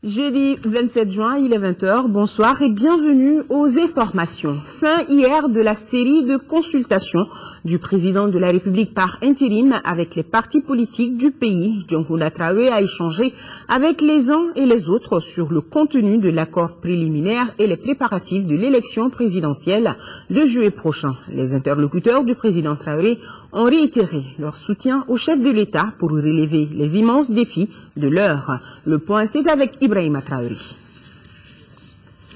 Jeudi 27 juin, il est 20h. Bonsoir et bienvenue aux informations. Fin hier de la série de consultations du président de la République par intérim avec les partis politiques du pays. Dioncounda Traoré a échangé avec les uns et les autres sur le contenu de l'accord préliminaire et les préparatifs de l'élection présidentielle de juillet prochain. Les interlocuteurs du président Traoré ont réitéré leur soutien au chef de l'État pour relever les immenses défis de l'heure. Le point, c'est avec Ibrahima Traoré.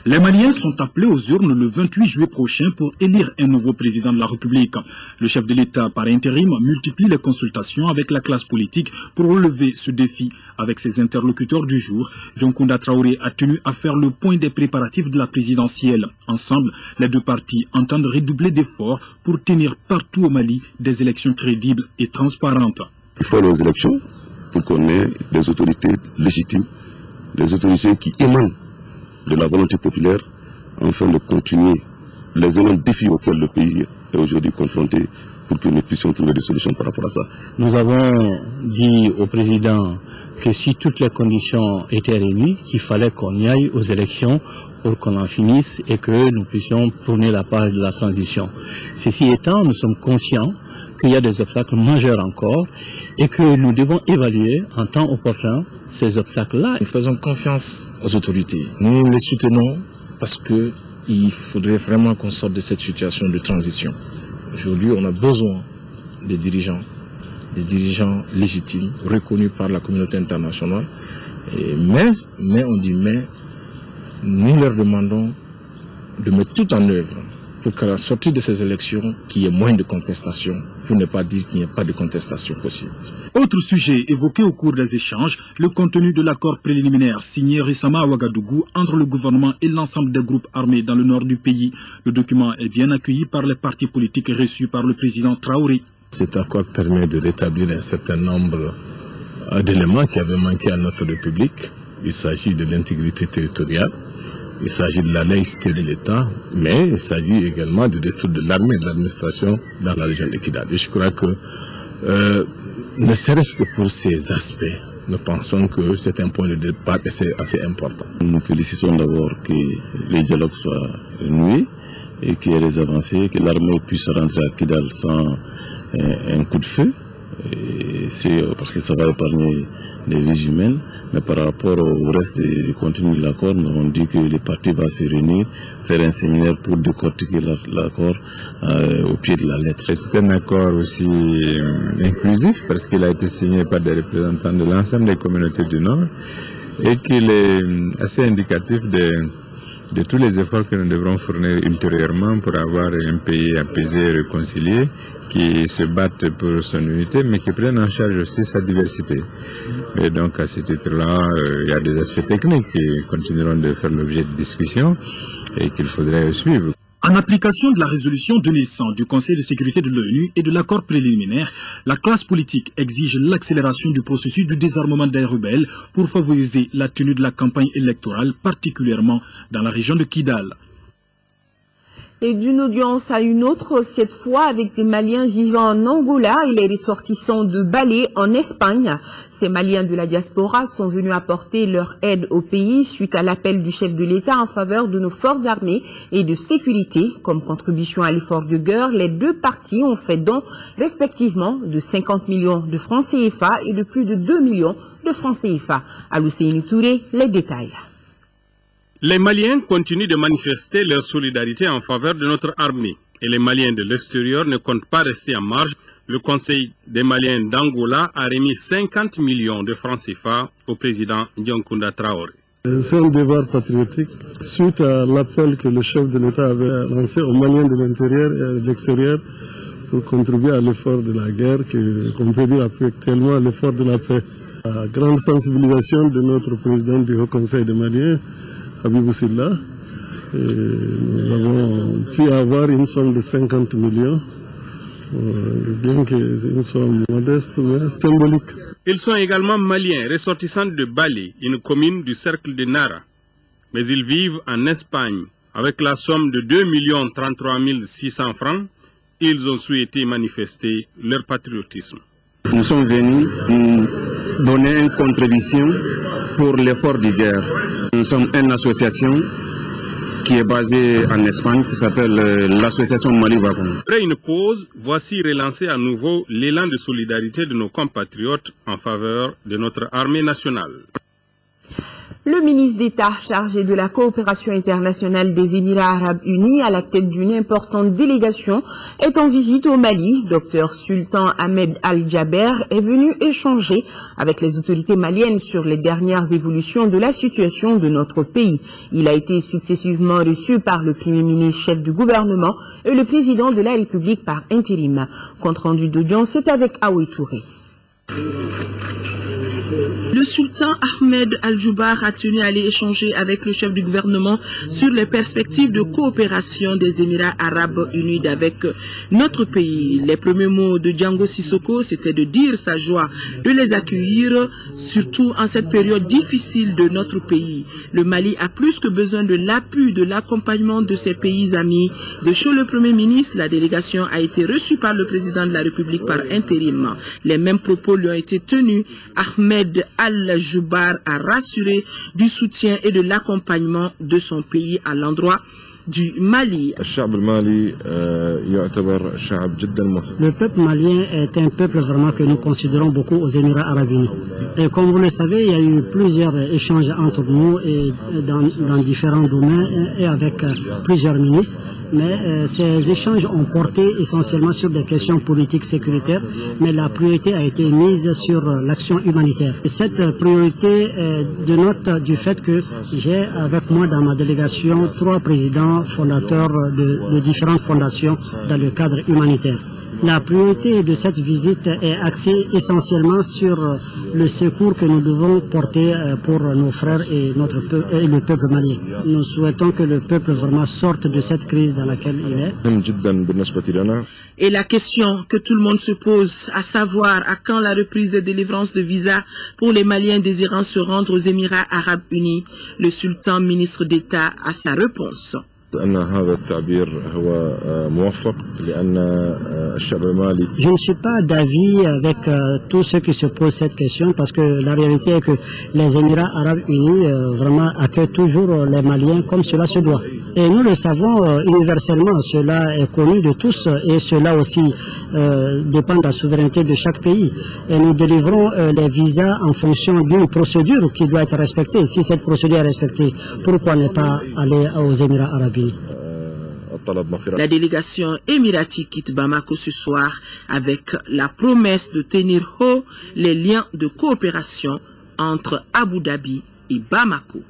Les Maliens sont appelés aux urnes le 28 juillet prochain pour élire un nouveau président de la République. Le chef de l'État par intérim multiplie les consultations avec la classe politique pour relever ce défi. Avec ses interlocuteurs du jour, Dioncounda Traoré a tenu à faire le point des préparatifs de la présidentielle. Ensemble, les deux partis entendent redoubler d'efforts pour tenir partout au Mali des élections crédibles et transparentes. Il faut les élections pour qu'on ait des autorités légitimes, des autorités qui émanent de la volonté populaire, afin de continuer les énormes défis auxquels le pays est aujourd'hui confronté pour que nous puissions trouver des solutions par rapport à ça. Nous avons dit au président que si toutes les conditions étaient réunies, qu'il fallait qu'on y aille aux élections pour qu'on en finisse et que nous puissions tourner la page de la transition. Ceci étant, nous sommes conscients qu'il y a des obstacles majeurs encore et que nous devons évaluer en temps opportun ces obstacles-là. Nous faisons confiance aux autorités. Nous les soutenons parce qu'il faudrait vraiment qu'on sorte de cette situation de transition. Aujourd'hui, on a besoin des dirigeants légitimes, reconnus par la communauté internationale. Mais nous leur demandons de mettre tout en œuvre pour qu'à la sortie de ces élections, qu'il y ait moins de contestation, pour ne pas dire qu'il n'y ait pas de contestation possible. Autre sujet évoqué au cours des échanges, le contenu de l'accord préliminaire signé récemment à Ouagadougou entre le gouvernement et l'ensemble des groupes armés dans le nord du pays. Le document est bien accueilli par les partis politiques reçus par le président Traoré. Cet accord permet de rétablir un certain nombre d'éléments qui avaient manqué à notre République. Il s'agit de l'intégrité territoriale. Il s'agit de la laïcité de l'État, mais il s'agit également du retour de l'armée et de l'administration dans la région de Kidal. Et je crois que, ne serait-ce que pour ces aspects, nous pensons que c'est un point de départ et c'est assez important. Nous nous félicitons d'abord que les dialogues soient renoués et qu'il y ait des avancées, que l'armée puisse rentrer à Kidal sans un coup de feu. C'est parce que ça va épargner des vies humaines, mais par rapport au reste du contenu de l'accord, nous avons dit que les partis vont se réunir, faire un séminaire pour décortiquer l'accord au pied de la lettre. C'est un accord aussi inclusif parce qu'il a été signé par des représentants de l'ensemble des communautés du Nord et qu'il est assez indicatif de tous les efforts que nous devrons fournir ultérieurement pour avoir un pays apaisé et réconcilié, qui se battent pour son unité, mais qui prennent en charge aussi sa diversité. Et donc, à ce titre-là, il y a des aspects techniques qui continueront de faire l'objet de discussions et qu'il faudrait suivre. En application de la résolution 2100 du Conseil de sécurité de l'ONU et de l'accord préliminaire, la classe politique exige l'accélération du processus du désarmement des rebelles pour favoriser la tenue de la campagne électorale, particulièrement dans la région de Kidal. Et d'une audience à une autre, cette fois avec des Maliens vivant en Angola et les ressortissants de Balé en Espagne. Ces Maliens de la diaspora sont venus apporter leur aide au pays suite à l'appel du chef de l'État en faveur de nos forces armées et de sécurité. Comme contribution à l'effort de guerre, les deux parties ont fait don respectivement de 50 millions de francs CFA et de plus de 2 millions de francs CFA. Alousseinou Touré, les détails. Les Maliens continuent de manifester leur solidarité en faveur de notre armée. Et les Maliens de l'extérieur ne comptent pas rester en marge. Le Conseil des Maliens d'Angola a remis 50 millions de francs CFA au président Dioncounda Traoré. C'est un devoir patriotique suite à l'appel que le chef de l'État avait lancé aux Maliens de l'intérieur et de l'extérieur pour contribuer à l'effort de la guerre, qu'on peut dire actuellement l'effort de la paix. La grande sensibilisation de notre président du Haut Conseil des Maliens, Habibou Silla, nous avons pu avoir une somme de 50 millions, bien que c'est une somme modeste mais symbolique. Ils sont également maliens, ressortissants de Balé, une commune du cercle de Nara. Mais ils vivent en Espagne. Avec la somme de 2 33 600 francs, ils ont souhaité manifester leur patriotisme. Nous sommes venus donner une contribution pour l'effort de guerre. Nous sommes une association qui est basée en Espagne, qui s'appelle l'association Mali Wagon. Après une pause, voici relancé à nouveau l'élan de solidarité de nos compatriotes en faveur de notre armée nationale. Le ministre d'État chargé de la coopération internationale des Émirats arabes unis à la tête d'une importante délégation est en visite au Mali. Dr Sultan Ahmed Al-Jaber est venu échanger avec les autorités maliennes sur les dernières évolutions de la situation de notre pays. Il a été successivement reçu par le Premier ministre chef du gouvernement et le président de la République par intérim. Compte rendu d'audience, c'est avec Aoui Touré. Le sultan Ahmed Al-Joubar a tenu à aller échanger avec le chef du gouvernement sur les perspectives de coopération des Émirats arabes unis avec notre pays. Les premiers mots de Django Sissoko, c'était de dire sa joie de les accueillir, surtout en cette période difficile de notre pays. Le Mali a plus que besoin de l'appui, de l'accompagnement de ses pays amis. De chaud le Premier ministre, la délégation a été reçue par le président de la République par intérim. Les mêmes propos lui ont été tenus. Ahmed Al-Joubar a rassuré du soutien et de l'accompagnement de son pays à l'endroit du Mali. Le peuple malien est un peuple vraiment que nous considérons beaucoup aux Émirats arabes unis. Et comme vous le savez, il y a eu plusieurs échanges entre nous et dans différents domaines et avec plusieurs ministres. Mais ces échanges ont porté essentiellement sur des questions politiques sécuritaires, mais la priorité a été mise sur l'action humanitaire. Et cette priorité dénote du fait que j'ai avec moi dans ma délégation 3 présidents fondateurs de différentes fondations dans le cadre humanitaire. La priorité de cette visite est axée essentiellement sur le secours que nous devons porter pour nos frères et le peuple malien. Nous souhaitons que le peuple vraiment sorte de cette crise dans laquelle il est. Et la question que tout le monde se pose, à savoir à quand la reprise des délivrances de visas pour les Maliens désirant se rendre aux Émirats arabes unis, le sultan ministre d'État a sa réponse. Je ne suis pas d'avis avec tous ceux qui se posent cette question parce que la réalité est que les Émirats arabes unis vraiment accueillent toujours les Maliens comme cela se doit. Et nous le savons universellement, cela est connu de tous et cela aussi dépend de la souveraineté de chaque pays. Et nous délivrons les visas en fonction d'une procédure qui doit être respectée. Si cette procédure est respectée, pourquoi ne pas aller aux Émirats arabes unis? La délégation émiratique quitte Bamako ce soir avec la promesse de tenir haut les liens de coopération entre Abu Dhabi et Bamako.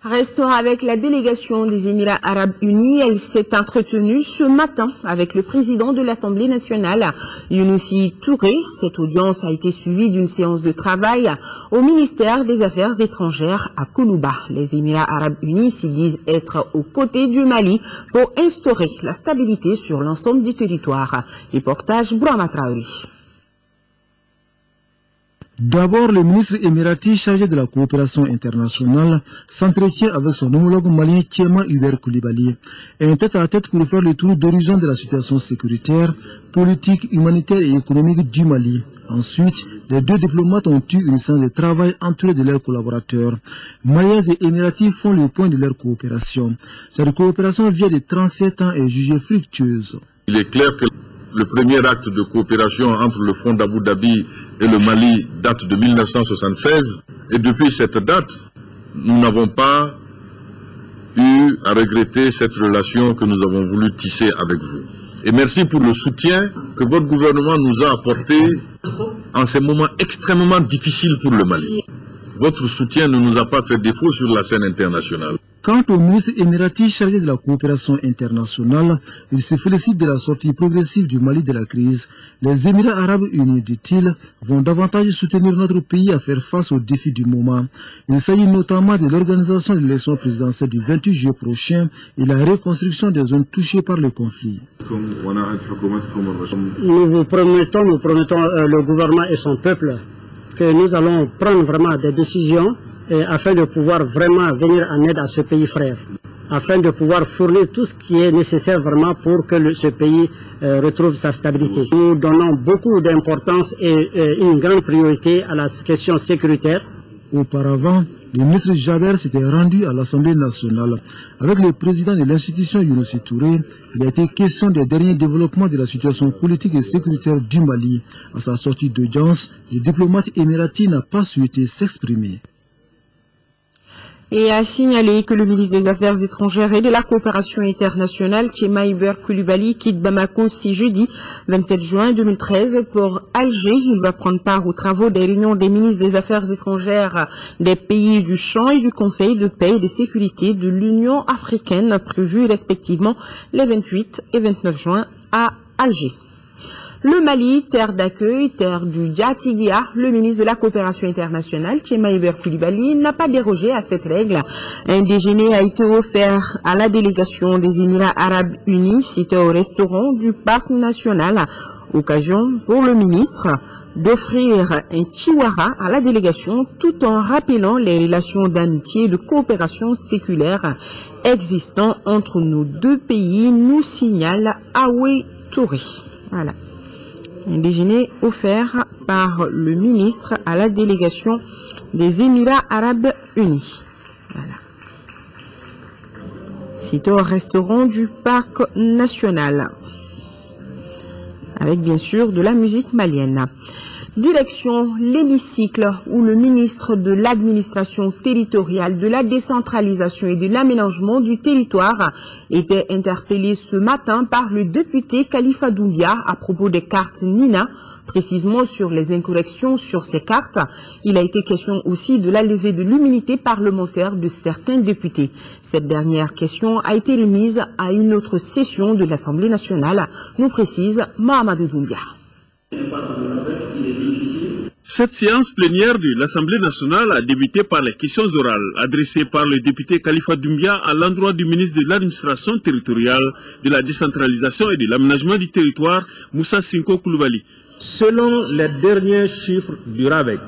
Restons avec la délégation des Émirats arabes unis. Elle s'est entretenue ce matin avec le président de l'Assemblée nationale, Younousi Touré. Cette audience a été suivie d'une séance de travail au ministère des Affaires étrangères à Koulouba. Les Émirats arabes unis s'y disent être aux côtés du Mali pour instaurer la stabilité sur l'ensemble du territoire. Reportage Brahma Traoré. D'abord, le ministre émirati chargé de la coopération internationale s'entretient avec son homologue malien Thiema Hubert Koulibaly. Un tête-à-tête pour faire le tour d'horizon de la situation sécuritaire, politique, humanitaire et économique du Mali. Ensuite, les 2 diplomates ont eu une séance de travail entourée de leurs collaborateurs. Maliens et émiratis font le point de leur coopération. Cette coopération vient de 37 ans est jugée fructueuse. Il est clair que le premier acte de coopération entre le Fonds d'Abu Dhabi et le Mali date de 1976. Et depuis cette date, nous n'avons pas eu à regretter cette relation que nous avons voulu tisser avec vous. Et merci pour le soutien que votre gouvernement nous a apporté en ces moments extrêmement difficiles pour le Mali. Votre soutien ne nous a pas fait défaut sur la scène internationale. Quant au ministre émirati chargé de la coopération internationale, il se félicite de la sortie progressive du Mali de la crise. Les Émirats arabes unis, dit-il, vont davantage soutenir notre pays à faire face aux défis du moment. Il s'agit notamment de l'organisation de l'élection présidentielle du 28 juillet prochain et la reconstruction des zones touchées par le conflit. Nous vous promettons, le gouvernement et son peuple, que nous allons prendre vraiment des décisions afin de pouvoir vraiment venir en aide à ce pays frère, afin de pouvoir fournir tout ce qui est nécessaire vraiment pour que ce pays retrouve sa stabilité. Nous donnons beaucoup d'importance et une grande priorité à la question sécuritaire. auparavant, le ministre Jaber s'était rendu à l'Assemblée nationale. Avec le président de l'institution Younossi Touré, il a été question des derniers développements de la situation politique et sécuritaire du Mali. À sa sortie d'audience, le diplomate émirati n'a pas souhaité s'exprimer. Et a signalé que le ministre des Affaires étrangères et de la coopération internationale, Tchemaïber Koulibaly, quitte Bamako ce jeudi 27 juin 2013 pour Alger. Il va prendre part aux travaux des réunions des ministres des Affaires étrangères des pays du Champ et du Conseil de paix et de sécurité de l'Union africaine, prévues respectivement les 28 et 29 juin à Alger. Le Mali, terre d'accueil, terre du Djatigia, le ministre de la coopération internationale, Tchemaïber Koulibaly, n'a pas dérogé à cette règle. Un déjeuner a été offert à la délégation des Émirats arabes unis, situé au restaurant du Parc national. Occasion pour le ministre d'offrir un chihuahua à la délégation tout en rappelant les relations d'amitié et de coopération séculaire existant entre nos deux pays, nous signale Aoué Touré. Voilà. Un déjeuner offert par le ministre à la délégation des Émirats arabes unis. Voilà. C'est au restaurant du Parc national. Avec bien sûr de la musique malienne. Direction l'hémicycle où le ministre de l'administration territoriale, de la décentralisation et de l'aménagement du territoire était interpellé ce matin par le député Khalifa Doumbia à propos des cartes Nina, précisément sur les incorrections sur ces cartes. Il a été question aussi de la levée de l'immunité parlementaire de certains députés. Cette dernière question a été remise à une autre session de l'Assemblée nationale, nous précise Mahamadou Doumbia. Cette séance plénière de l'Assemblée nationale a débuté par les questions orales adressées par le député Khalifa Doumbia à l'endroit du ministre de l'administration territoriale, de la décentralisation et de l'aménagement du territoire, Moussa Sinko Koulibaly. Selon les derniers chiffres du RAVEC,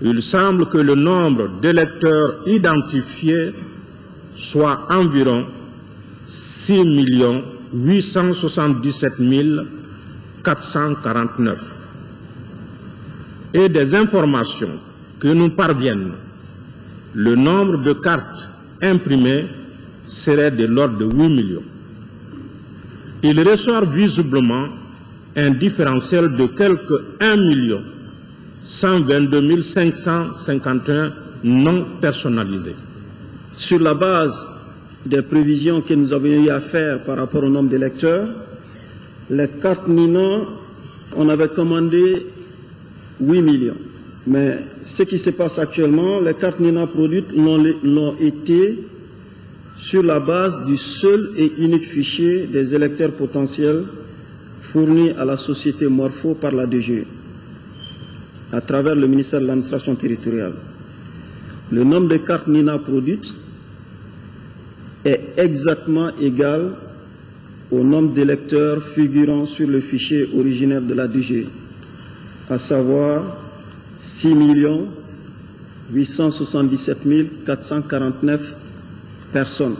il semble que le nombre d'électeurs identifiés soit environ 6 877 449. Et des informations que nous parviennent, le nombre de cartes imprimées serait de l'ordre de 8 millions. Il ressort visiblement un différentiel de quelque 1 122 551 non personnalisés. Sur la base des prévisions que nous avions eu à faire par rapport au nombre d'électeurs, les cartes Nina, on avait commandé 8 millions. Mais ce qui se passe actuellement, les cartes Nina produites l'ont été sur la base du seul et unique fichier des électeurs potentiels fourni à la société Morpho par la DG, à travers le ministère de l'administration territoriale. Le nombre de cartes Nina produites est exactement égal au nombre d'électeurs figurant sur le fichier originaire de la DG, à savoir 6 877 449 personnes.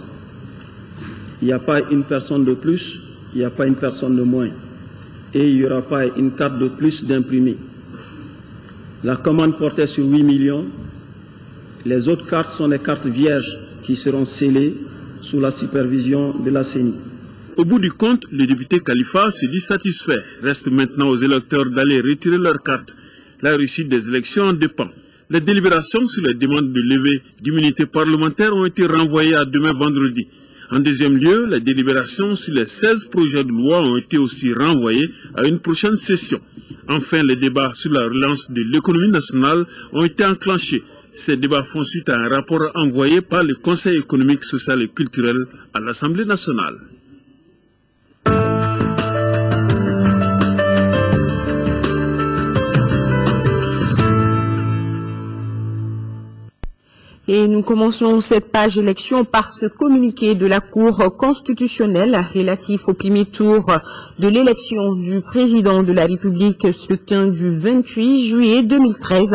Il n'y a pas une personne de plus, il n'y a pas une personne de moins. Et il n'y aura pas une carte de plus d'imprimé. La commande portait sur 8 millions. Les autres cartes sont des cartes vierges qui seront scellées sous la supervision de la CENI. Au bout du compte, le député Khalifa se dit satisfait. Reste maintenant aux électeurs d'aller retirer leurs cartes. La réussite des élections en dépend. Les délibérations sur les demandes de levée d'immunité parlementaire ont été renvoyées à demain vendredi. En deuxième lieu, les délibérations sur les 16 projets de loi ont été aussi renvoyées à une prochaine session. Enfin, les débats sur la relance de l'économie nationale ont été enclenchés. Ces débats font suite à un rapport envoyé par le Conseil économique, social et culturel à l'Assemblée nationale. Et nous commençons cette page élection par ce communiqué de la Cour constitutionnelle relatif au premier tour de l'élection du président de la République, scrutin du 28 juillet 2013.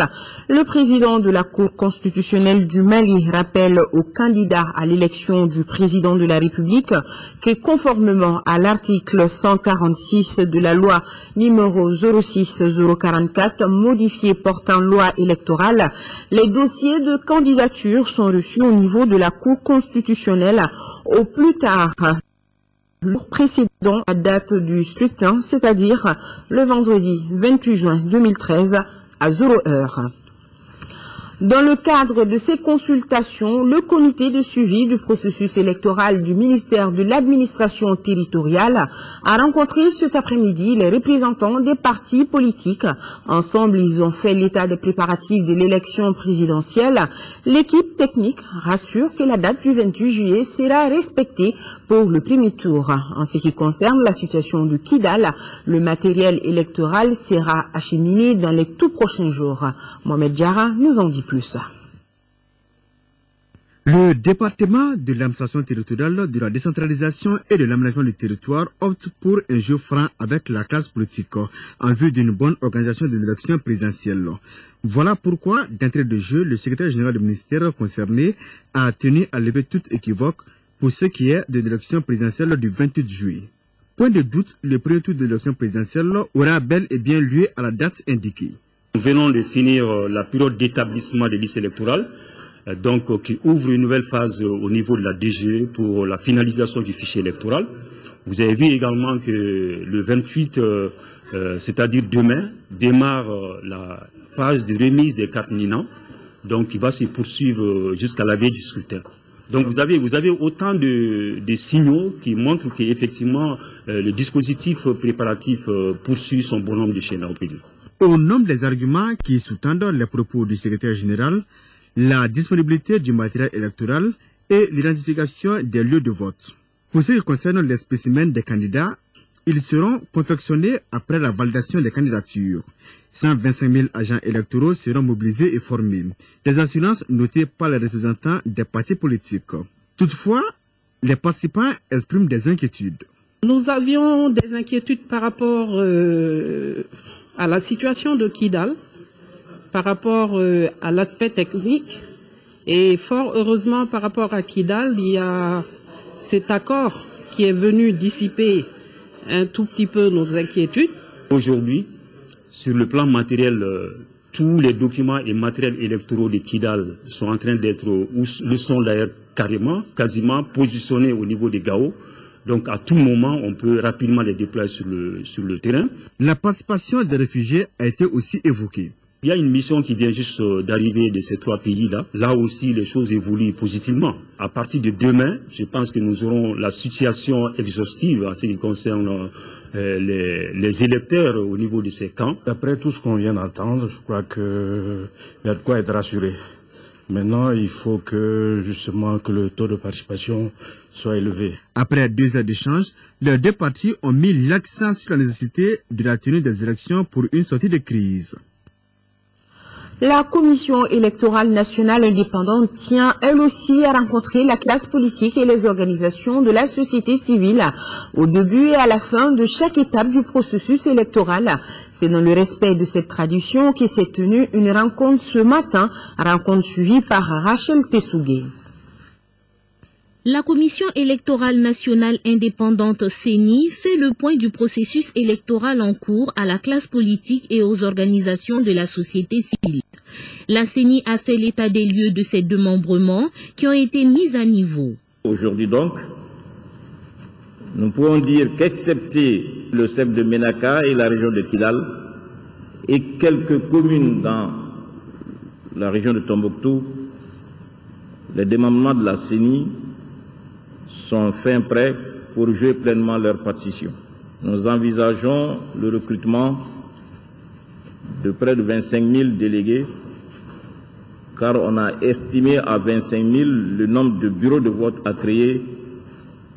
Le président de la Cour constitutionnelle du Mali rappelle aux candidats à l'élection du président de la République que conformément à l'article 146 de la loi numéro 06-044 modifiée portant loi électorale, les dossiers de candidature sont reçus au niveau de la Cour constitutionnelle au plus tard le jour précédent à date du scrutin, c'est-à-dire le vendredi 28 juin 2013 à 0h. Dans le cadre de ces consultations, le comité de suivi du processus électoral du ministère de l'administration territoriale a rencontré cet après-midi les représentants des partis politiques. Ensemble, ils ont fait l'état des préparatifs de l'élection présidentielle. L'équipe technique rassure que la date du 28 juillet sera respectée pour le premier tour. En ce qui concerne la situation de Kidal, le matériel électoral sera acheminé dans les tout prochains jours. Mohamed Diarra nous en dit plus. Le département de l'administration territoriale, de la décentralisation et de l'aménagement du territoire opte pour un jeu franc avec la classe politique en vue d'une bonne organisation de l'élection présidentielle. Voilà pourquoi, d'entrée de jeu, le secrétaire général du ministère concerné a tenu à lever toute équivoque pour ce qui est de l'élection présidentielle du 28 juillet. Point de doute, le premier tour de l'élection présidentielle aura bel et bien lieu à la date indiquée. Nous venons de finir la période d'établissement des listes électorales, qui ouvre une nouvelle phase au niveau de la DG pour la finalisation du fichier électoral. Vous avez vu également que le 28, c'est-à-dire demain, démarre la phase de remise des cartes NINA, qui va se poursuivre jusqu'à la veille du scrutin. Donc vous avez autant de signaux qui montrent qu'effectivement le dispositif préparatif poursuit son bonhomme de chemin au pays. Au nombre des arguments qui sous-tendent les propos du secrétaire général, la disponibilité du matériel électoral et l'identification des lieux de vote. Pour ce qui concerne les spécimens des candidats, ils seront confectionnés après la validation des candidatures. 125 000 agents électoraux seront mobilisés et formés. Des assurances notées par les représentants des partis politiques. Toutefois, les participants expriment des inquiétudes. Nous avions des inquiétudes par rapport à la situation de Kidal, par rapport à l'aspect technique, et fort heureusement par rapport à Kidal, il y a cet accord qui est venu dissiper un tout petit peu nos inquiétudes. Aujourd'hui, sur le plan matériel, tous les documents et matériels électoraux de Kidal sont en train d'être, ou le sont d'ailleurs quasiment positionnés au niveau des GAO. Donc à tout moment, on peut rapidement les déployer sur le terrain. La participation des réfugiés a été aussi évoquée. Il y a une mission qui vient juste d'arriver de ces trois pays-là. Là aussi, les choses évoluent positivement. À partir de demain, je pense que nous aurons la situation exhaustive en ce qui concerne les électeurs au niveau de ces camps. D'après tout ce qu'on vient d'entendre, je crois qu'il y a de quoi être rassuré. Maintenant, il faut que le taux de participation soit élevé. Après 2 heures d'échange, les deux partis ont mis l'accent sur la nécessité de la tenue des élections pour une sortie de crise. La Commission électorale nationale indépendante tient elle aussi à rencontrer la classe politique et les organisations de la société civile au début et à la fin de chaque étape du processus électoral. C'est dans le respect de cette tradition que s'est tenue une rencontre ce matin, rencontre suivie par Rachel Tessougué. La Commission électorale nationale indépendante CENI fait le point du processus électoral en cours à la classe politique et aux organisations de la société civile. La CENI a fait l'état des lieux de ces démembrements qui ont été mis à niveau. Aujourd'hui donc, nous pouvons dire qu'excepté le CEP de Ménaka et la région de Kidal et quelques communes dans la région de Tombouctou, les démembrements de la CENI sont fin prêts pour jouer pleinement leur partition. Nous envisageons le recrutement de près de 25 000 délégués, car on a estimé à 25 000 le nombre de bureaux de vote à créer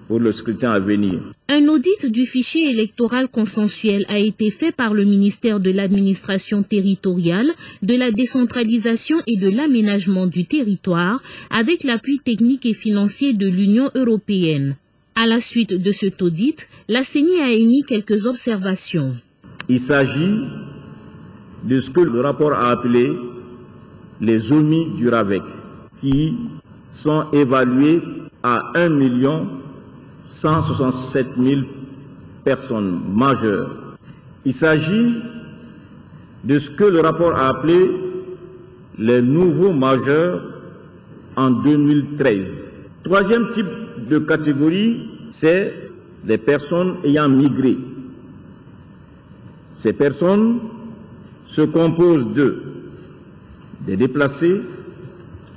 pour le scrutin à venir. Un audit du fichier électoral consensuel a été fait par le ministère de l'administration territoriale, de la décentralisation et de l'aménagement du territoire avec l'appui technique et financier de l'Union européenne. À la suite de cet audit, la CENI a émis quelques observations. Il s'agit de ce que le rapport a appelé les omis du RAVEC, qui sont évalués à 1 167 000 personnes majeures. Il s'agit de ce que le rapport a appelé les nouveaux majeurs en 2013. Troisième type de catégorie, c'est les personnes ayant migré. Ces personnes se composent des déplacés,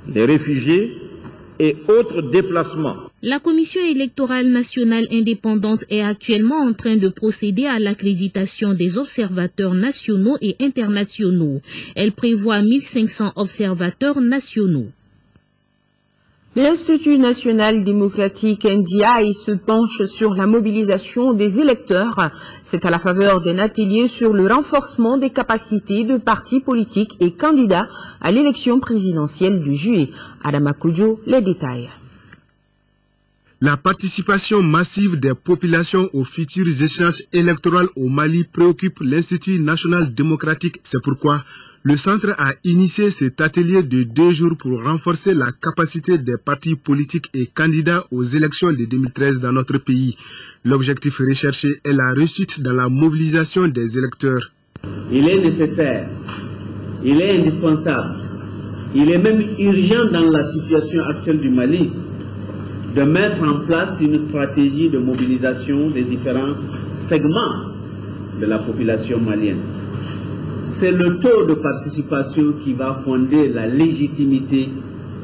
des réfugiés et autres déplacements. La Commission électorale nationale indépendante est actuellement en train de procéder à l'accréditation des observateurs nationaux et internationaux. Elle prévoit 1500 observateurs nationaux. L'Institut national démocratique NDI se penche sur la mobilisation des électeurs. C'est à la faveur d'un atelier sur le renforcement des capacités de partis politiques et candidats à l'élection présidentielle de juillet. Adama Koudjo, les détails. La participation massive des populations aux futurs échéances électorales au Mali préoccupe l'Institut national démocratique. C'est pourquoi le centre a initié cet atelier de 2 jours pour renforcer la capacité des partis politiques et candidats aux élections de 2013 dans notre pays. L'objectif recherché est la réussite dans la mobilisation des électeurs. Il est nécessaire, il est indispensable, il est même urgent dans la situation actuelle du Mali de mettre en place une stratégie de mobilisation des différents segments de la population malienne. C'est le taux de participation qui va fonder la légitimité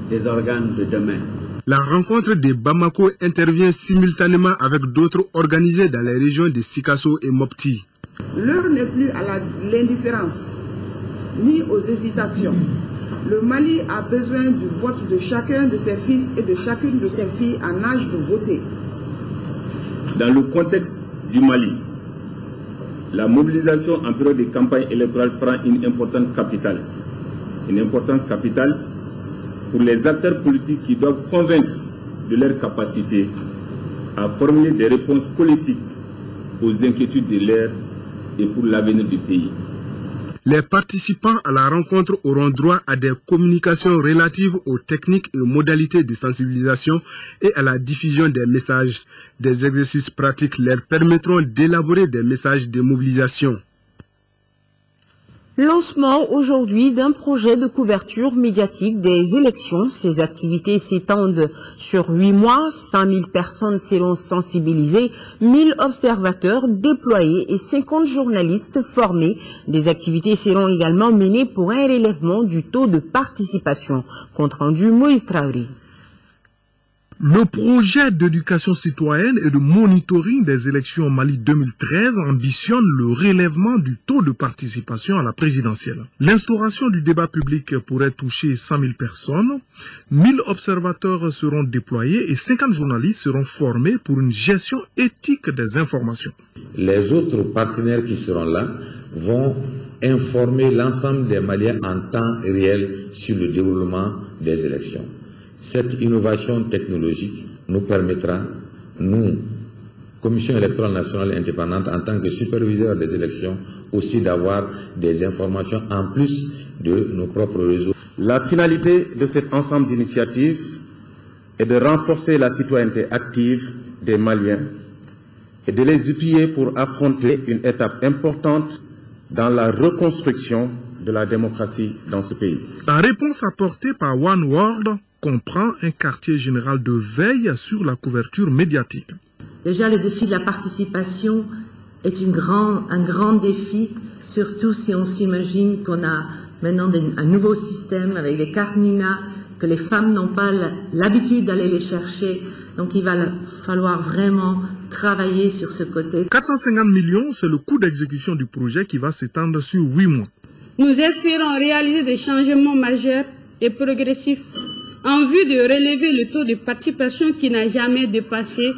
des organes de demain. La rencontre de Bamako intervient simultanément avec d'autres organisées dans les régions de Sikasso et Mopti. L'heure n'est plus à l'indifférence, ni aux hésitations. Le Mali a besoin du vote de chacun de ses fils et de chacune de ses filles en âge de voter. Dans le contexte du Mali, la mobilisation en période de campagne électorale prend une importance capitale. Une importance capitale pour les acteurs politiques qui doivent convaincre de leur capacité à formuler des réponses politiques aux inquiétudes de l'ère et pour l'avenir du pays. Les participants à la rencontre auront droit à des communications relatives aux techniques et aux modalités de sensibilisation et à la diffusion des messages. Des exercices pratiques leur permettront d'élaborer des messages de mobilisation. Lancement aujourd'hui d'un projet de couverture médiatique des élections. Ces activités s'étendent sur 8 mois. 100 000 personnes seront sensibilisées, 1000 observateurs déployés et 50 journalistes formés. Des activités seront également menées pour un relèvement du taux de participation. Compte rendu Moïse Traoré. Le projet d'éducation citoyenne et de monitoring des élections au Mali 2013 ambitionne le relèvement du taux de participation à la présidentielle. L'instauration du débat public pourrait toucher 100 000 personnes, 1000 observateurs seront déployés et 50 journalistes seront formés pour une gestion éthique des informations. Les autres partenaires qui seront là vont informer l'ensemble des Maliens en temps réel sur le déroulement des élections. Cette innovation technologique nous permettra, nous, Commission électorale nationale indépendante, en tant que superviseur des élections, aussi d'avoir des informations en plus de nos propres réseaux. La finalité de cet ensemble d'initiatives est de renforcer la citoyenneté active des Maliens et de les outiller pour affronter une étape importante dans la reconstruction de la démocratie dans ce pays. La réponse apportée par One World comprend un quartier général de veille sur la couverture médiatique. Déjà, le défi de la participation est un grand défi, surtout si on s'imagine qu'on a maintenant un nouveau système avec des cartes NINA, que les femmes n'ont pas l'habitude d'aller les chercher. Donc il va falloir vraiment travailler sur ce côté. 450 millions, c'est le coût d'exécution du projet qui va s'étendre sur 8 mois. Nous espérons réaliser des changements majeurs et progressifs en vue de relever le taux de participation qui n'a jamais dépassé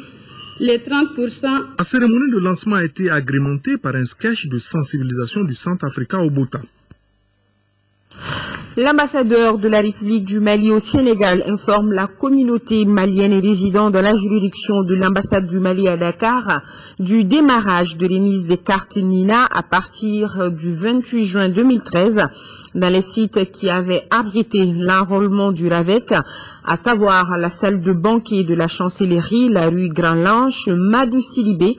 les 30%. La cérémonie de lancement a été agrémentée par un sketch de sensibilisation du Centrafricain au Bota. L'ambassadeur de la République du Mali au Sénégal informe la communauté malienne et résidant dans la juridiction de l'ambassade du Mali à Dakar du démarrage de remise des cartes Nina à partir du 28 juin 2013 dans les sites qui avaient abrité l'enrôlement du RAVEC, à savoir la salle de banquet de la chancellerie, la rue Grand-Lanche, Madou Sidibé,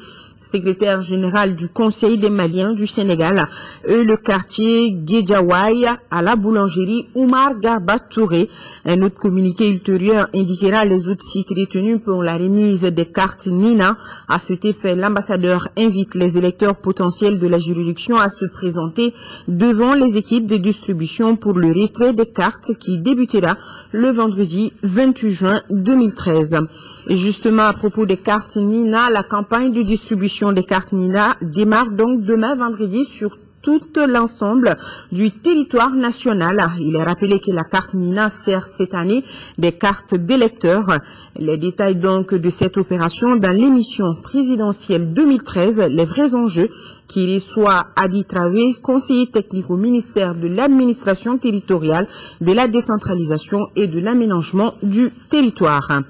secrétaire général du Conseil des Maliens du Sénégal, et le quartier Guédiawaye à la boulangerie Oumar Garba Touré. Un autre communiqué ultérieur indiquera les autres sites retenus pour la remise des cartes Nina. À cet effet, l'ambassadeur invite les électeurs potentiels de la juridiction à se présenter devant les équipes de distribution pour le retrait des cartes qui débutera le vendredi 28 juin 2013. Et justement, à propos des cartes Nina, la campagne de distribution des cartes Nina démarre donc demain vendredi sur tout l'ensemble du territoire national. Il est rappelé que la carte Nina sert cette année des cartes d'électeurs. Les détails donc de cette opération dans l'émission présidentielle 2013, Les vrais enjeux, qui reçoit Adi Traoré, conseiller technique au ministère de l'administration territoriale, de la décentralisation et de l'aménagement du territoire.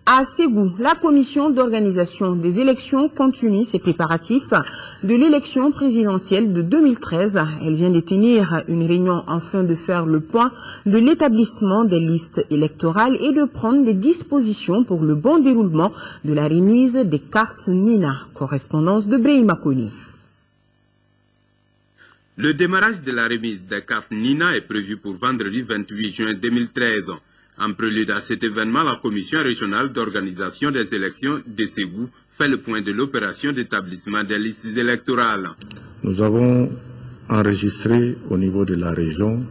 À Ségou, la commission d'organisation des élections continue ses préparatifs de l'élection présidentielle de 2013. Elle vient de tenir une réunion afin de faire le point de l'établissement des listes électorales et de prendre des dispositions pour le bon déroulement de la remise des cartes Nina. Correspondance de Brahima Koni. Le démarrage de la remise des cartes Nina est prévu pour vendredi 28 juin 2013. En prélude à cet événement, la commission régionale d'organisation des élections de Ségou fait le point de l'opération d'établissement des listes électorales. Nous avons enregistré au niveau de la région,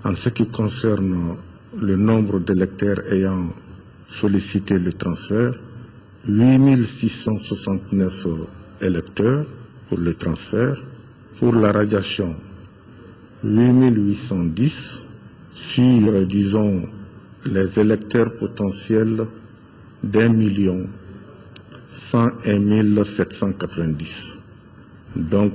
en ce qui concerne le nombre d'électeurs ayant sollicité le transfert, 8669 électeurs pour le transfert, pour la radiation 8810 sur, disons, les électeurs potentiels d'1 790. Donc,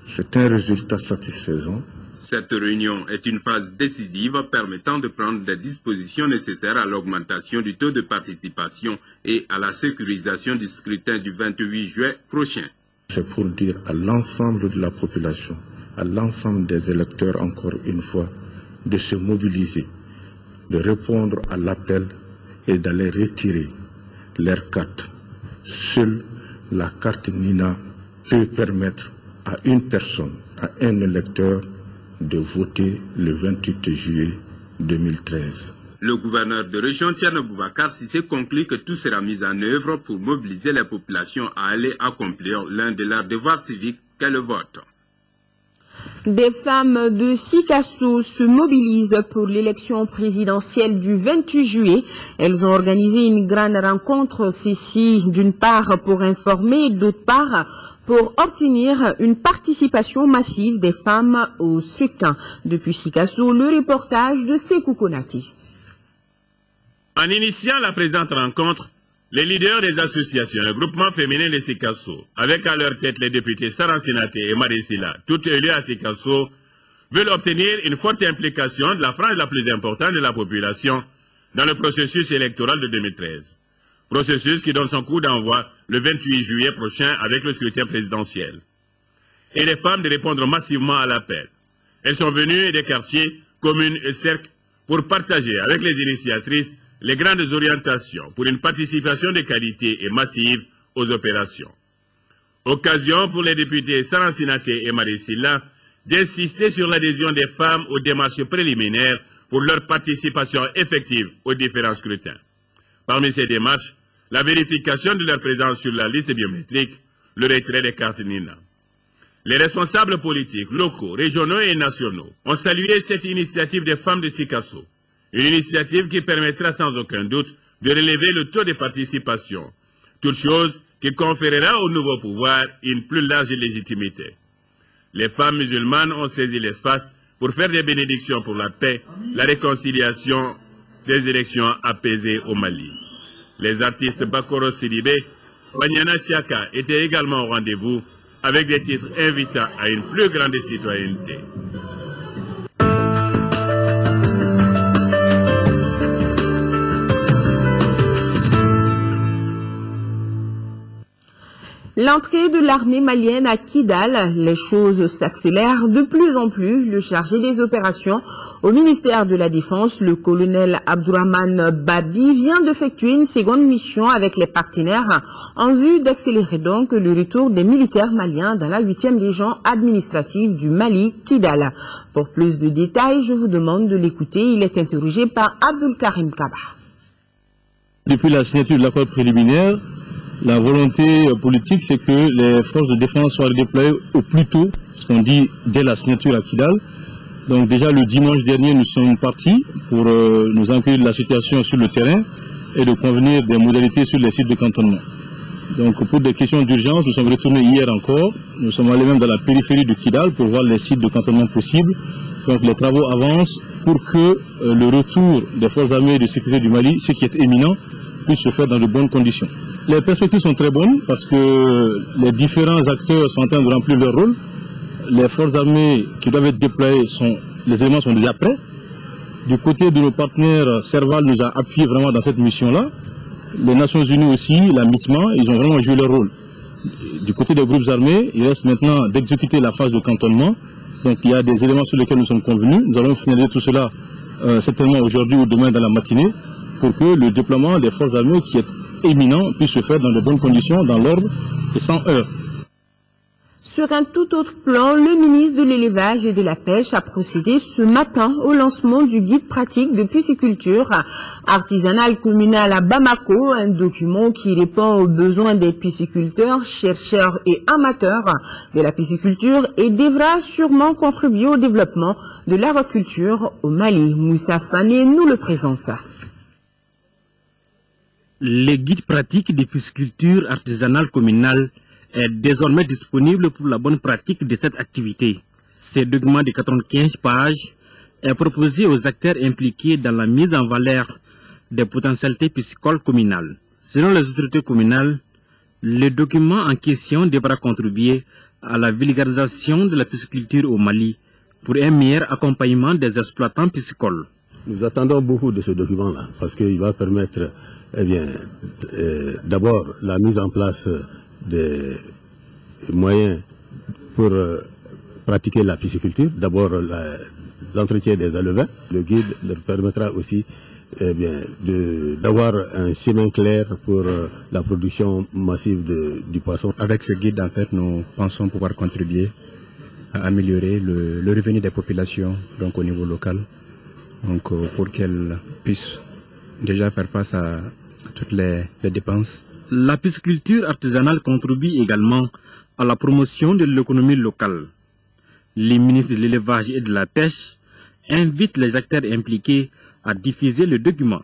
c'est un résultat satisfaisant. Cette réunion est une phase décisive permettant de prendre des dispositions nécessaires à l'augmentation du taux de participation et à la sécurisation du scrutin du 28 juin prochain. C'est pour dire à l'ensemble de la population, à l'ensemble des électeurs, encore une fois, de se mobiliser, de répondre à l'appel et d'aller retirer leur carte. Seule la carte Nina peut permettre à une personne, à un électeur, de voter le 28 juillet 2013. Le gouverneur de région Thierno Boubacar Cissé conclut que tout sera mis en œuvre pour mobiliser la population à aller accomplir l'un de leurs devoirs civiques qu'est le vote. Des femmes de Sikasso se mobilisent pour l'élection présidentielle du 28 juillet. Elles ont organisé une grande rencontre, ceci d'une part pour informer, d'autre part pour obtenir une participation massive des femmes au scrutin. Depuis Sikasso, le reportage de Sekou Konati. En initiant la présente rencontre, les leaders des associations et groupements féminins de Sikasso, avec à leur tête les députés Saran Sinaté et Marisila, toutes élues à Sikasso, veulent obtenir une forte implication de la frange la plus importante de la population dans le processus électoral de 2013. Processus qui donne son coup d'envoi le 28 juillet prochain avec le scrutin présidentiel. Et les femmes de répondre massivement à l'appel. Elles sont venues des quartiers, communes et cercles pour partager avec les initiatrices les grandes orientations pour une participation de qualité et massive aux opérations. Occasion pour les députés Saran Sinaté et Marisila d'insister sur l'adhésion des femmes aux démarches préliminaires pour leur participation effective aux différents scrutins. Parmi ces démarches, la vérification de leur présence sur la liste biométrique, le retrait des cartes Nina. Les responsables politiques, locaux, régionaux et nationaux ont salué cette initiative des femmes de Sikasso. Une initiative qui permettra sans aucun doute de relever le taux de participation, toute chose qui conférera au nouveau pouvoir une plus large légitimité. Les femmes musulmanes ont saisi l'espace pour faire des bénédictions pour la paix, la réconciliation des élections apaisées au Mali. Les artistes Bakoro Sidibé Banyana Siaka était également au rendez-vous avec des titres invitant à une plus grande citoyenneté. L'entrée de l'armée malienne à Kidal, les choses s'accélèrent de plus en plus. Le chargé des opérations au ministère de la Défense, le colonel Abdourahmane Babi, vient d'effectuer une seconde mission avec les partenaires en vue d'accélérer donc le retour des militaires maliens dans la 8e région administrative du Mali, Kidal. Pour plus de détails, je vous demande de l'écouter. Il est interrogé par Abdul Karim Kaba. Depuis la signature de l'accord préliminaire, la volonté politique, c'est que les forces de défense soient déployées au plus tôt, ce qu'on dit dès la signature à Kidal. Donc déjà le dimanche dernier, nous sommes partis pour nous enquérir de la situation sur le terrain et de convenir des modalités sur les sites de cantonnement. Donc pour des questions d'urgence, nous sommes retournés hier encore. Nous sommes allés même dans la périphérie de Kidal pour voir les sites de cantonnement possibles. Donc les travaux avancent pour que le retour des forces armées de sécurité du Mali, ce qui est éminent, puisse se faire dans de bonnes conditions. Les perspectives sont très bonnes parce que les différents acteurs sont en train de remplir leur rôle. Les forces armées qui doivent être déployées, les éléments sont déjà prêts. Du côté de nos partenaires, Serval nous a appuyés vraiment dans cette mission-là. Les Nations Unies aussi, la MISMA, ils ont vraiment joué leur rôle. Du côté des groupes armés, il reste maintenant d'exécuter la phase de cantonnement. Donc il y a des éléments sur lesquels nous sommes convenus. Nous allons finaliser tout cela certainement aujourd'hui ou demain dans la matinée pour que le déploiement des forces armées qui est éminent puisse se faire dans de bonnes conditions, dans l'ordre et sans heurts. Sur un tout autre plan, le ministre de l'Élevage et de la Pêche a procédé ce matin au lancement du guide pratique de pisciculture artisanale communale à Bamako, un document qui répond aux besoins des pisciculteurs, chercheurs et amateurs de la pisciculture et devra sûrement contribuer au développement de l'agriculture au Mali. Moussa Fane nous le présente. Le guide pratique de pisciculture artisanale communale est désormais disponible pour la bonne pratique de cette activité. Ce document de 95 pages est proposé aux acteurs impliqués dans la mise en valeur des potentialités piscicoles communales. Selon les autorités communales, le document en question devra contribuer à la vulgarisation de la pisciculture au Mali pour un meilleur accompagnement des exploitants piscicoles. Nous attendons beaucoup de ce document-là parce qu'il va permettre d'abord la mise en place des moyens pour pratiquer la pisciculture. D'abord l'entretien des alevins. Le guide leur permettra aussi d'avoir un chemin clair pour la production massive du poisson. Avec ce guide, en fait, nous pensons pouvoir contribuer à améliorer le revenu des populations donc au niveau local. Donc, pour qu'elles puissent déjà faire face à toutes les dépenses. La pisciculture artisanale contribue également à la promotion de l'économie locale. Les ministres de l'Élevage et de la Pêche invitent les acteurs impliqués à diffuser le document.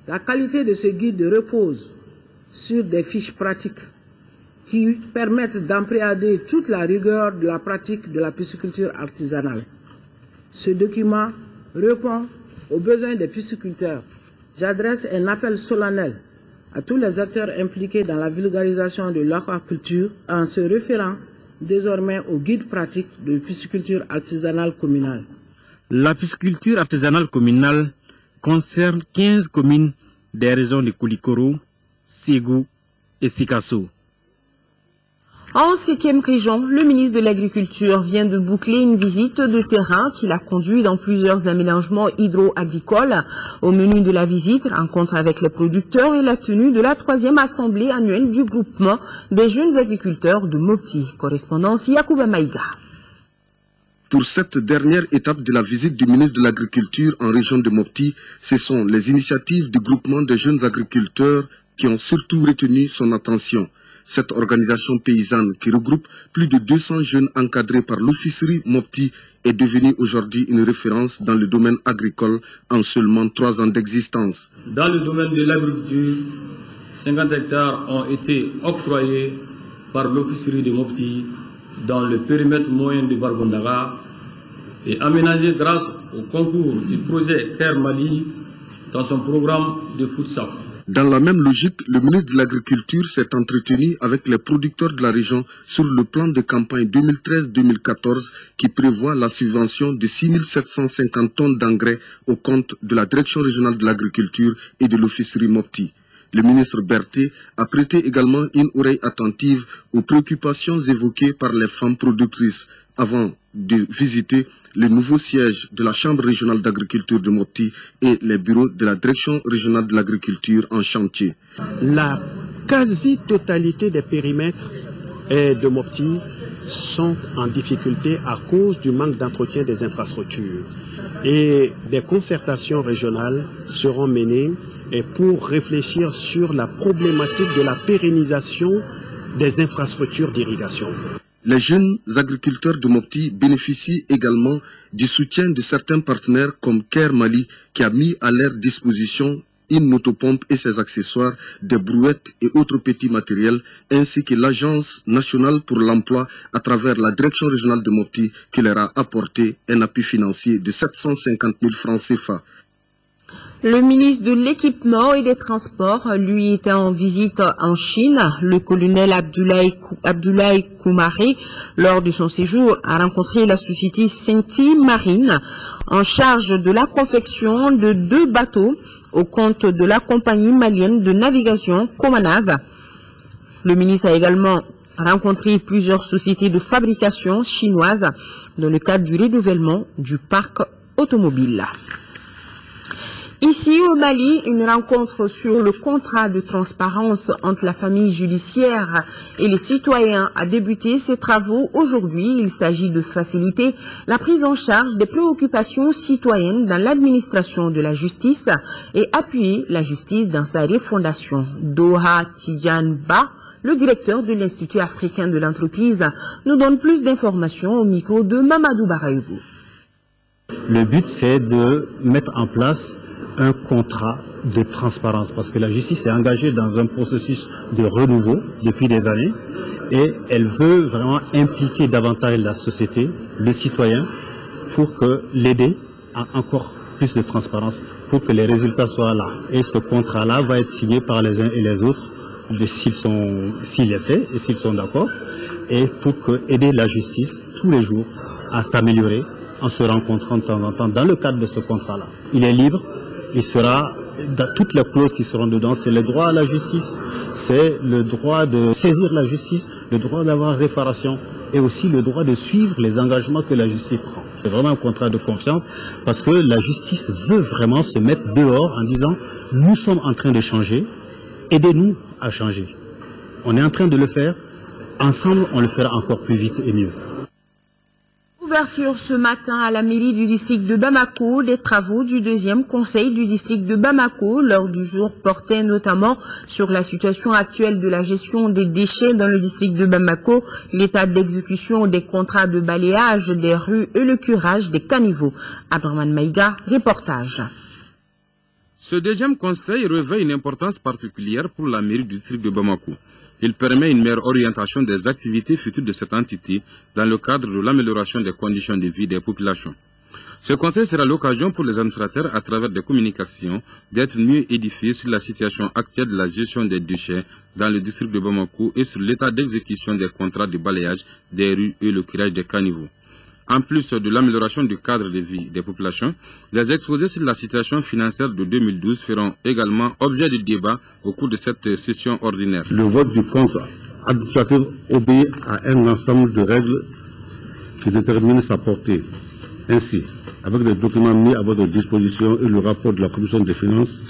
La qualité de ce guide repose sur des fiches pratiques qui permettent d'appréhender toute la rigueur de la pratique de la pisciculture artisanale. Ce document répond aux besoins des pisciculteurs. J'adresse un appel solennel à tous les acteurs impliqués dans la vulgarisation de l'aquaculture en se référant désormais au guide pratique de pisciculture artisanale communale. La pisciculture artisanale communale concerne 15 communes des régions de Koulikoro, Ségou et Sikasso. En 5e région, le ministre de l'Agriculture vient de boucler une visite de terrain qu'il a conduit dans plusieurs aménagements hydro-agricoles. Au menu de la visite, rencontre avec les producteurs et la tenue de la 3e assemblée annuelle du groupement des jeunes agriculteurs de Mopti. Correspondance Yacouba Maïga. Pour cette dernière étape de la visite du ministre de l'Agriculture en région de Mopti, ce sont les initiatives du groupement des jeunes agriculteurs qui ont surtout retenu son attention. Cette organisation paysanne qui regroupe plus de 200 jeunes encadrés par l'officerie Mopti est devenue aujourd'hui une référence dans le domaine agricole en seulement 3 ans d'existence. Dans le domaine de l'agriculture, 50 hectares ont été octroyés par l'officerie de Mopti dans le périmètre moyen de Bargondara et aménagés grâce au concours du projet Terre Mali dans son programme de FOODSAP. Dans la même logique, le ministre de l'Agriculture s'est entretenu avec les producteurs de la région sur le plan de campagne 2013-2014 qui prévoit la subvention de 6 750 tonnes d'engrais au compte de la Direction régionale de l'agriculture et de l'officerie Mopti. Le ministre Berthet a prêté également une oreille attentive aux préoccupations évoquées par les femmes productrices avant de visiter le nouveau siège de la Chambre régionale d'agriculture de Mopti et les bureaux de la Direction régionale de l'agriculture en chantier. La quasi-totalité des périmètres de Mopti sont en difficulté à cause du manque d'entretien des infrastructures. Et des concertations régionales seront menées pour réfléchir sur la problématique de la pérennisation des infrastructures d'irrigation. Les jeunes agriculteurs de Mopti bénéficient également du soutien de certains partenaires comme Care Mali qui a mis à leur disposition une motopompe et ses accessoires, des brouettes et autres petits matériels, ainsi que l'Agence nationale pour l'emploi à travers la Direction régionale de Mopti qui leur a apporté un appui financier de 750 000 francs CFA. Le ministre de l'Équipement et des Transports, lui, était en visite en Chine. Le colonel Abdoulaye Koumaré, lors de son séjour, a rencontré la société Senti Marine en charge de la confection de 2 bateaux au compte de la compagnie malienne de navigation Comanav. Le ministre a également rencontré plusieurs sociétés de fabrication chinoises dans le cadre du renouvellement du parc automobile. Ici au Mali, une rencontre sur le contrat de transparence entre la famille judiciaire et les citoyens a débuté ses travaux aujourd'hui. Il s'agit de faciliter la prise en charge des préoccupations citoyennes dans l'administration de la justice et appuyer la justice dans sa refondation. Doha Tidjane Ba, le directeur de l'Institut africain de l'entreprise, nous donne plus d'informations au micro de Mamadou Barayougou. Le but, c'est de mettre en place un contrat de transparence parce que la justice est engagée dans un processus de renouveau depuis des années et elle veut vraiment impliquer davantage la société, le citoyen, pour que l'aider à encore plus de transparence, pour que les résultats soient là. Et ce contrat-là va être signé par les uns et les autres s'il est fait et s'ils sont d'accord, et pour aider la justice tous les jours à s'améliorer en se rencontrant de temps en temps dans le cadre de ce contrat-là. Il est libre. Il sera, dans toutes les clauses qui seront dedans, c'est le droit à la justice, c'est le droit de saisir la justice, le droit d'avoir réparation et aussi le droit de suivre les engagements que la justice prend. C'est vraiment un contrat de confiance parce que la justice veut vraiment se mettre dehors en disant « nous sommes en train de changer, aidez-nous à changer ». On est en train de le faire, ensemble on le fera encore plus vite et mieux. Ouverture ce matin à la mairie du district de Bamako des travaux du 2e conseil du district de Bamako. L'ordre du jour portait notamment sur la situation actuelle de la gestion des déchets dans le district de Bamako, l'état d'exécution des contrats de balayage des rues et le curage des caniveaux. Abdraman Maïga, reportage. Ce 2e conseil revêt une importance particulière pour la mairie du district de Bamako. Il permet une meilleure orientation des activités futures de cette entité dans le cadre de l'amélioration des conditions de vie des populations. Ce conseil sera l'occasion pour les administrateurs, à travers des communications, d'être mieux édifiés sur la situation actuelle de la gestion des déchets dans le district de Bamako et sur l'état d'exécution des contrats de balayage des rues et le curage des caniveaux. En plus de l'amélioration du cadre de vie des populations, les exposés sur la situation financière de 2012 feront également objet de débat au cours de cette session ordinaire. Le vote du compte administratif obéit à un ensemble de règles qui déterminent sa portée. Ainsi, avec les documents mis à votre disposition et le rapport de la Commission des finances,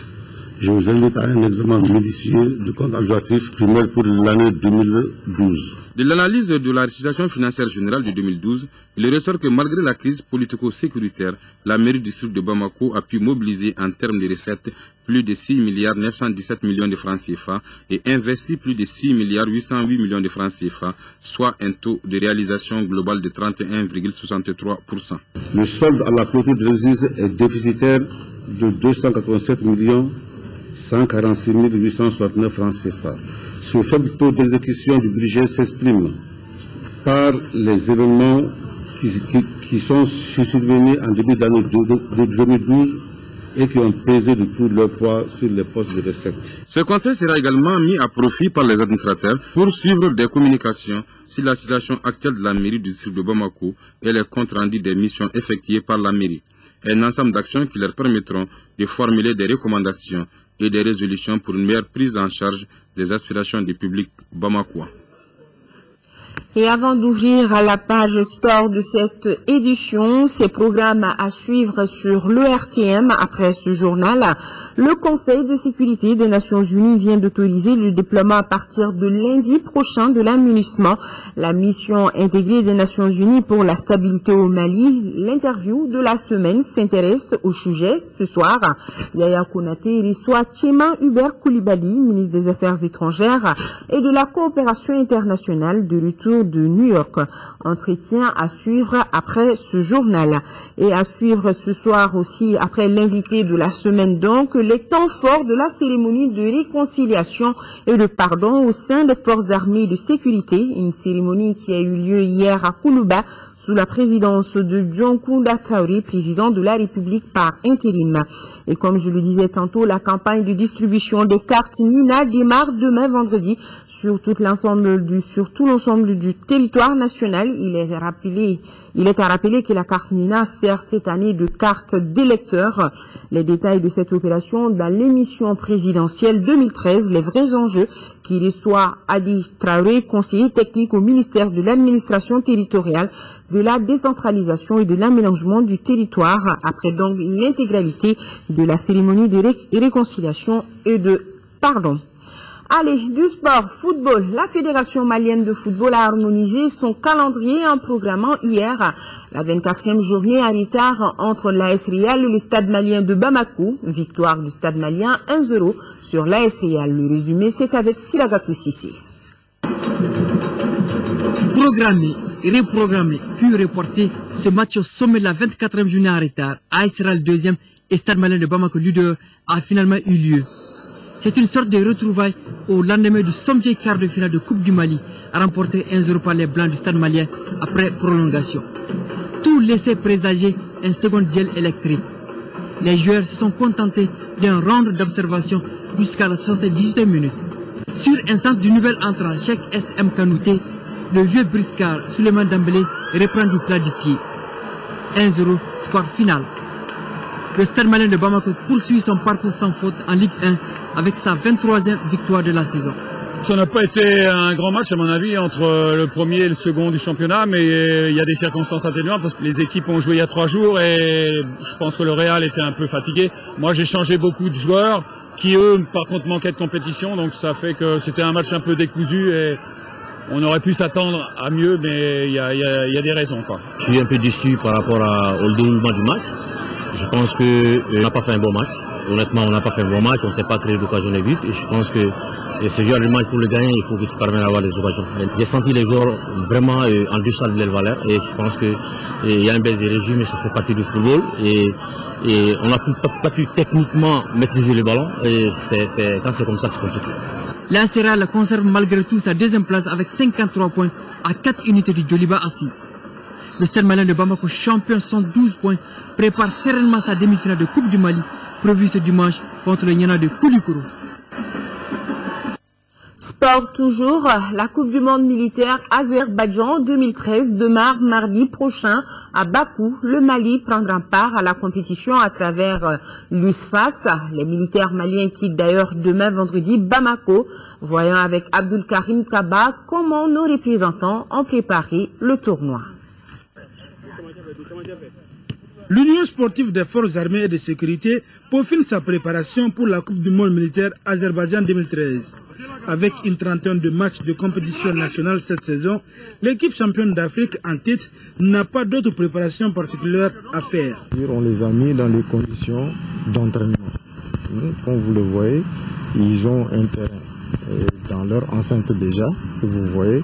je vous invite à un examen minutieux du compte administratif primaire pour l'année 2012. De l'analyse de la situation financière générale de 2012, il ressort que malgré la crise politico-sécuritaire, la mairie du district de Bamako a pu mobiliser en termes de recettes plus de 6 917 millions de francs CFA et investir plus de 6 808 millions de francs CFA, soit un taux de réalisation global de 31,63%. Le solde à la clôture de l'exercice est déficitaire de 287 146 869 francs CFA. Ce faible taux d'exécution du budget s'exprime par les événements qui sont survenus en début d'année 2012 et qui ont pesé du tout leur poids sur les postes de recette. Ce conseil sera également mis à profit par les administrateurs pour suivre des communications sur la situation actuelle de la mairie du district de Bamako et les comptes rendus des missions effectuées par la mairie. Un ensemble d'actions qui leur permettront de formuler des recommandations et des résolutions pour une meilleure prise en charge des aspirations du public bamakois. Et avant d'ouvrir la page sport de cette édition, ces programmes à suivre sur l'ERTM après ce journal. Le Conseil de sécurité des Nations Unies vient d'autoriser le déploiement à partir de lundi prochain de l'AMINUSMA, la mission intégrée des Nations Unies pour la stabilité au Mali. L'interview de la semaine s'intéresse au sujet. Ce soir, Yaya Konaté reçoit Tchema Hubert Koulibaly, ministre des Affaires étrangères et de la coopération internationale de retour de New York. Entretien à suivre après ce journal. Et à suivre ce soir aussi, après l'invité de la semaine donc, les temps forts de la cérémonie de réconciliation et de pardon au sein des forces armées de sécurité, une cérémonie qui a eu lieu hier à Koulouba sous la présidence de John Kounda Traoré, président de la République par intérim. Et comme je le disais tantôt, la campagne de distribution des cartes Nina démarre demain vendredi sur tout l'ensemble du territoire national. Il est à rappeler que la carte Nina sert cette année de carte d'électeur. Les détails de cette opération dans l'émission présidentielle 2013, les vrais enjeux, qui reçoit Adi Traoré, conseiller technique au ministère de l'administration territoriale, de la décentralisation et de l'aménagement du territoire, après donc l'intégralité de la cérémonie de réconciliation et de pardon. Allez, du sport, football. La Fédération malienne de football a harmonisé son calendrier en programmant hier la 24e journée à retard entre l'AS Real et le Stade malien de Bamako. Victoire du Stade malien 1-0 sur l'AS Real. Le résumé, c'est avec Silagatou Sissé. Programmé, reprogrammé, puis reporté, ce match au sommet de la 24e journée en retard, AS Real 2e et Stade malien de Bamako leader, a finalement eu lieu. C'est une sorte de retrouvaille au lendemain du sommet quart de finale de Coupe du Mali, remporté 1-0 par les Blancs du Stade malien après prolongation. Tout laissait présager un second duel électrique. Les joueurs se sont contentés d'un round d'observation jusqu'à la 78e minute. Sur un centre du nouvel entrant, Cheikh SM Kanouté, le vieux briscard Souleymane Dembélé reprend du plat du pied. 1-0, score final. Le Stade malien de Bamako poursuit son parcours sans faute en Ligue 1 avec sa 23e victoire de la saison. Ça n'a pas été un grand match à mon avis entre le premier et le second du championnat, mais il y a des circonstances atténuantes parce que les équipes ont joué il y a 3 jours et je pense que le Real était un peu fatigué. Moi j'ai changé beaucoup de joueurs qui eux par contre manquaient de compétition, donc ça fait que c'était un match un peu décousu et on aurait pu s'attendre à mieux, mais il y a des raisons, quoi. Je suis un peu déçu par rapport au déroulement du match. Je pense qu'on n'a pas fait un bon match. Honnêtement, on n'a pas fait un bon match, on ne s'est pas créé d'occasion de but. Et je pense que ce genre de match pour le gagner, il faut que tu parviennes à avoir des occasions. J'ai senti les joueurs vraiment en deçà de leur valeur. Et je pense qu'il y a un baisse de régime et ça fait partie du football. Et on n'a pas pu techniquement maîtriser le ballon. Et quand c'est comme ça, c'est compliqué. L'AS Real conserve malgré tout sa deuxième place avec 53 points à 4 unités du Djoliba assis. Le Stade malien de Bamako, champion 112 points, prépare sereinement sa demi-finale de Coupe du Mali, prévue ce dimanche contre le Niana de Koulikoro. Sport toujours, la Coupe du Monde militaire Azerbaïdjan 2013 démarre mardi prochain à Bakou. Le Mali prendra part à la compétition à travers l'USFAS. Les militaires maliens quittent d'ailleurs demain vendredi Bamako. Voyons avec Abdul Karim Kaba comment nos représentants ont préparé le tournoi. L'Union sportive des forces armées et de sécurité peaufine sa préparation pour la Coupe du Monde militaire Azerbaïdjan 2013. Avec une trentaine de matchs de compétition nationale cette saison, l'équipe championne d'Afrique en titre n'a pas d'autre préparation particulière à faire. On les a mis dans les conditions d'entraînement. Comme vous le voyez, ils ont un terrain dans leur enceinte déjà, que vous voyez.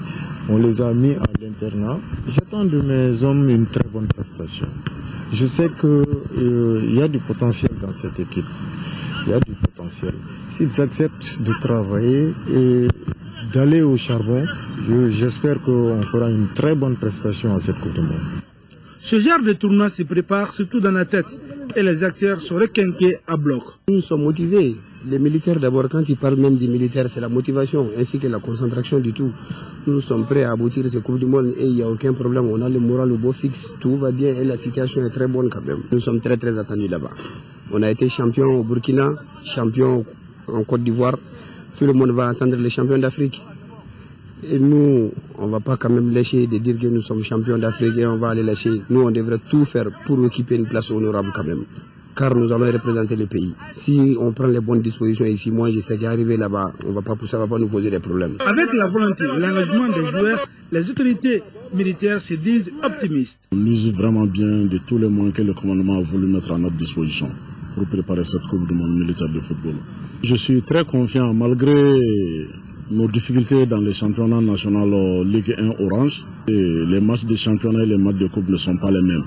On les a mis à l'internat. J'attends de mes hommes une très bonne prestation. Je sais qu'il y a du potentiel dans cette équipe. Il y a du potentiel. S'ils acceptent de travailler et d'aller au charbon, j'espère qu'on fera une très bonne prestation à cette Coupe du Monde. Ce genre de tournoi se prépare surtout dans la tête et les acteurs sont requinqués à bloc. Nous sommes motivés. Les militaires d'abord, quand ils parlent même des militaires, c'est la motivation ainsi que la concentration du tout. Nous sommes prêts à aboutir ce Coupe du Monde et il n'y a aucun problème. On a le moral au beau fixe, tout va bien et la situation est très bonne quand même. Nous sommes très très attendus là-bas. On a été champion au Burkina, champion en Côte d'Ivoire. Tout le monde va attendre les champions d'Afrique. Et nous, on ne va pas quand même lâcher de dire que nous sommes champions d'Afrique et on va aller lâcher. Nous, on devrait tout faire pour occuper une place honorable quand même. Car nous allons représenter le pays. Si on prend les bonnes dispositions ici, moi je sais qu'arriver là-bas, ça va pas nous poser des problèmes. Avec la volonté et l'engagement des joueurs, les autorités militaires se disent optimistes. On use vraiment bien de tous les moyens que le commandement a voulu mettre à notre disposition pour préparer cette Coupe du Monde militaire de football. Je suis très confiant malgré nos difficultés dans les championnats nationaux Ligue 1 Orange. Et les matchs de championnat et les matchs de coupe ne sont pas les mêmes.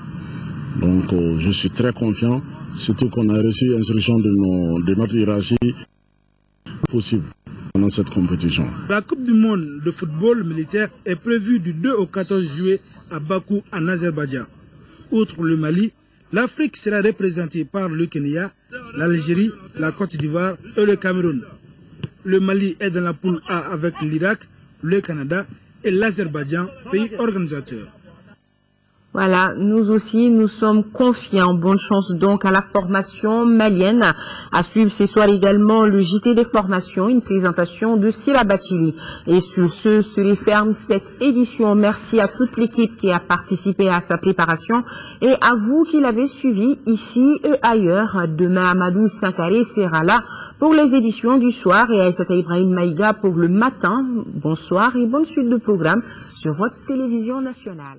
Donc je suis très confiant, surtout qu'on a reçu instruction de notre hiérarchie possible pendant cette compétition. La Coupe du Monde de football militaire est prévue du 2 au 14 juillet à Bakou en Azerbaïdjan. Outre le Mali, l'Afrique sera représentée par le Kenya, l'Algérie, la Côte d'Ivoire et le Cameroun. Le Mali est dans la poule A avec l'Irak, le Canada et l'Azerbaïdjan, pays organisateur. Voilà, nous aussi, nous sommes confiants. Bonne chance donc à la formation malienne. À suivre ce soir également le JT des formations, une présentation de Sila Bachili. Et sur ce se referme cette édition. Merci à toute l'équipe qui a participé à sa préparation et à vous qui l'avez suivi ici et ailleurs. Demain, Amadou Sankaré sera là pour les éditions du soir et Aïssata Ibrahim Maïga pour le matin. Bonsoir et bonne suite de programme sur votre télévision nationale.